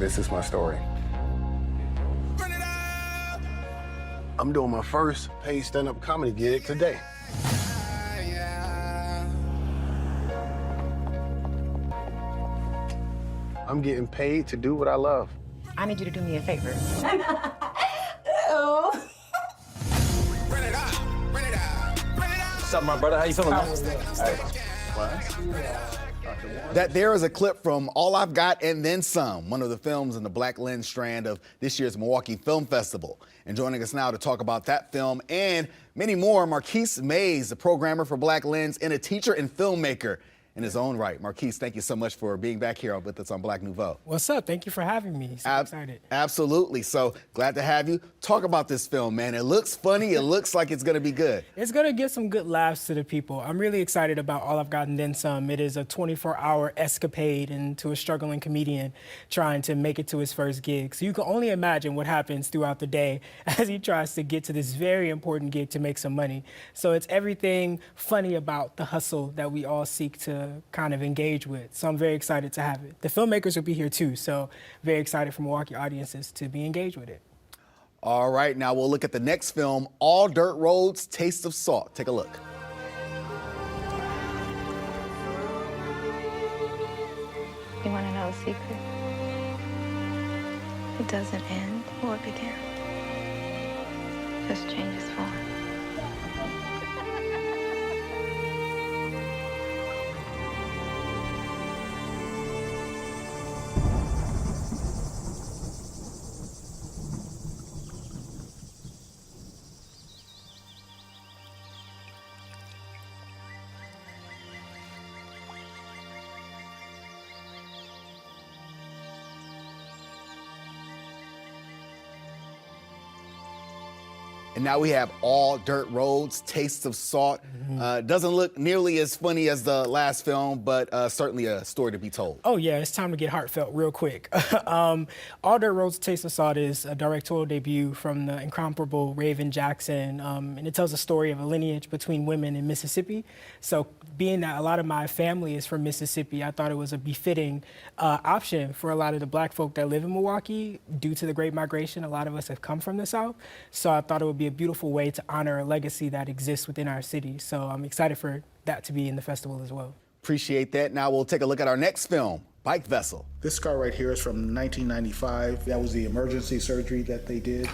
This is my story. I'm doing my first paid stand-up comedy gig today. I'm getting paid to do what I love. I need you to do me a favor. What's up, my brother? How you feeling, man? That there is a clip from All I've Got and Then Some, one of the films in the Black Lens strand of this year's Milwaukee Film Festival. And joining us now to talk about that film and many more, Marquise Mays, the programmer for Black Lens and a teacher and filmmaker in his own right. Marquise, thank you so much for being back here with us on Black Nouveau. What's up? Thank you for having me. So excited. Absolutely. So glad to have you. Talk about this film, man. It looks funny. It looks like it's going to be good. It's going to give some good laughs to the people. I'm really excited about All I've Got and Then Some. It is a 24-hour escapade into a struggling comedian trying to make it to his first gig. So you can only imagine what happens throughout the day as he tries to get to this very important gig to make some money. So it's everything funny about the hustle that we all seek to kind of engage with. So I'm very excited to have it. The filmmakers will be here too, so very excited for Milwaukee audiences to be engaged with it. All right, now we'll look at the next film, All Dirt Roads, Taste of Salt. Take a look. You want to know a secret? It doesn't end or begin. Just changes form. And now we have All Dirt Roads, Taste of Salt. Doesn't look nearly as funny as the last film, but certainly a story to be told. Oh yeah, it's time to get heartfelt real quick. All Dirt Roads, Taste of Salt is a directorial debut from the incomparable Raven Jackson, and it tells a story of a lineage between women in Mississippi. So being that a lot of my family is from Mississippi, I thought it was a befitting option for a lot of the black folk that live in Milwaukee. Due to the Great Migration, a lot of us have come from the South. So I thought it would be a beautiful way to honor a legacy that exists within our city. So I'm excited for that to be in the festival as well. Appreciate that. Now we'll take a look at our next film, Bike Vessel. This scar right here is from 1995. That was the emergency surgery that they did.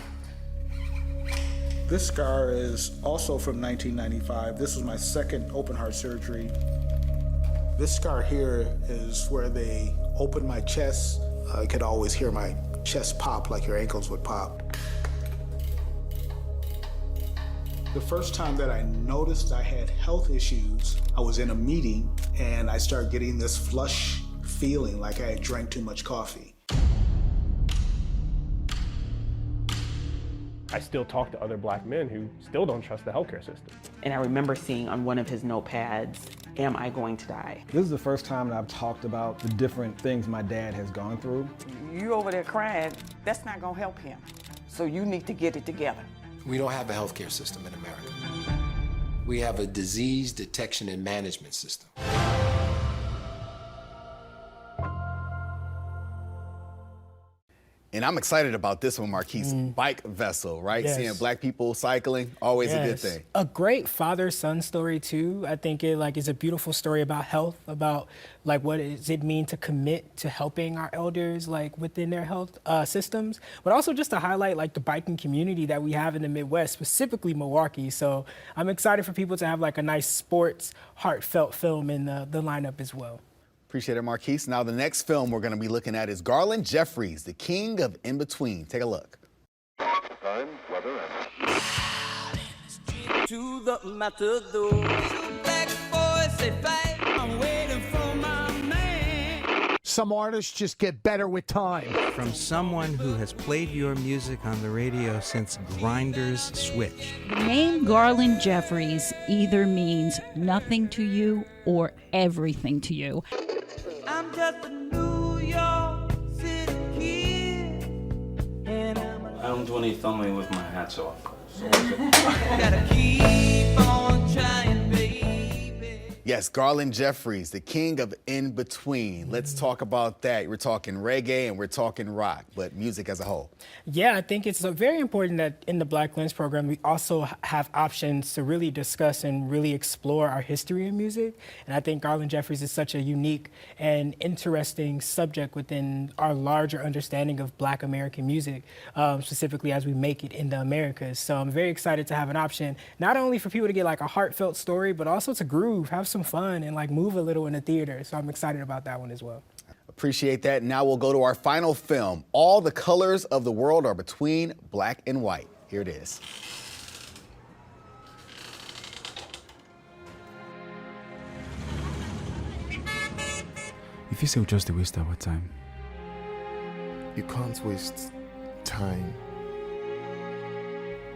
This scar is also from 1995. This was my second open heart surgery. This scar here is where they opened my chest. I could always hear my chest pop like your ankles would pop. The first time that I noticed I had health issues, I was in a meeting and I started getting this flush feeling like I had drank too much coffee. I still talk to other black men who still don't trust the healthcare system. And I remember seeing on one of his notepads, "Am I going to die?" This is the first time that I've talked about the different things my dad has gone through. You over there crying, that's not gonna help him. So you need to get it together. We don't have a healthcare system in America. We have a disease detection and management system. And I'm excited about this one, Marquise. Bike Vessel, right? Yes. Seeing black people cycling, always a good thing. A great father-son story too. I think it is a beautiful story about health, about what does it mean to commit to helping our elders within their health systems, but also just to highlight the biking community that we have in the Midwest, specifically Milwaukee. So I'm excited for people to have a nice sports, heartfelt film in the lineup as well. Appreciate it, Marquise. Now, the next film we're going to be looking at is Garland Jeffries, The King of In-Between. Take a look. Time, weather, and... To the matador. Black boys say fight. I'm waiting for my man. Some artists just get better with time. From someone who has played your music on the radio since Grinders Switch. The name Garland Jeffries either means nothing to you or everything to you. I'm just a New York City kid, and I don't do any filming with my hats off. So gotta keep on trying, baby. Yes, Garland Jeffries, the king of in-between. Let's talk about that. We're talking reggae and we're talking rock, but music as a whole. Yeah, I think it's very important that in the Black Lens program, we also have options to really discuss and really explore our history in music. And I think Garland Jeffries is such a unique and interesting subject within our larger understanding of Black American music, specifically as we make it in the Americas. So I'm very excited to have an option, not only for people to get like a heartfelt story, but also to groove, have some fun, and like move a little in the theater. So I'm excited about that one as well. Appreciate that. Now we'll go to our final film. All the colors of the world are between black and white. Here it is. If you say we just waste our time. You can't waste time.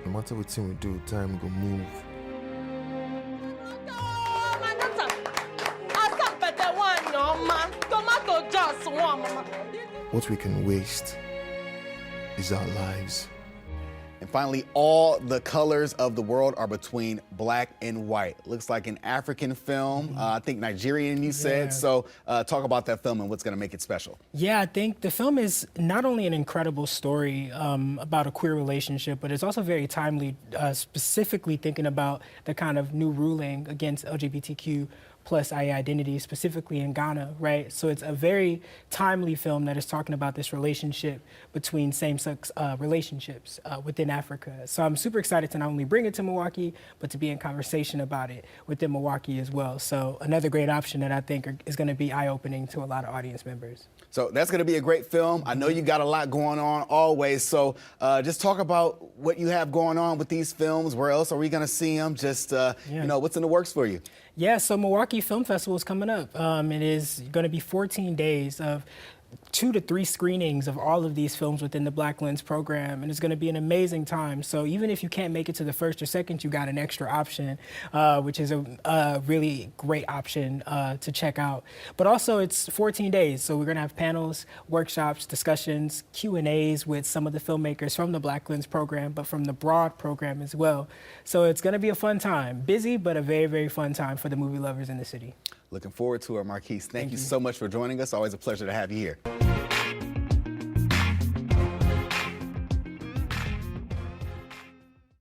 No matter what thing we do, time go move. What we can waste is our lives. And finally, all the colors of the world are between black and white. Looks like an African film. I think Nigerian, you said. So talk about that film and what's going to make it special. Yeah, I think the film is not only an incredible story about a queer relationship, but it's also very timely, specifically thinking about the kind of new ruling against LGBTQ plus IA identity, specifically in Ghana, right? So it's a very timely film that is talking about this relationship between same-sex relationships within Africa. So I'm super excited to not only bring it to Milwaukee, but to be in conversation about it within Milwaukee as well. So another great option that I think is going to be eye-opening to a lot of audience members. So that's going to be a great film. I know you got a lot going on always. So just talk about what you have going on with these films. Where else are we going to see them? Just, you know, what's in the works for you? Yeah, so Milwaukee Film Festival is coming up. It is going to be 14 days of 2 to 3 screenings of all of these films within the Black Lens program, and it's going to be an amazing time. So even if you can't make it to the first or second, you got an extra option, which is a really great option to check out. But also it's 14 days, so we're going to have panels, workshops, discussions, Q&As with some of the filmmakers from the Black Lens program, but from the broad program as well. So it's going to be a fun time, busy, but a very, very fun time for the movie lovers in the city. Looking forward to it, Marquise. Thank you so much for joining us. Always a pleasure to have you here.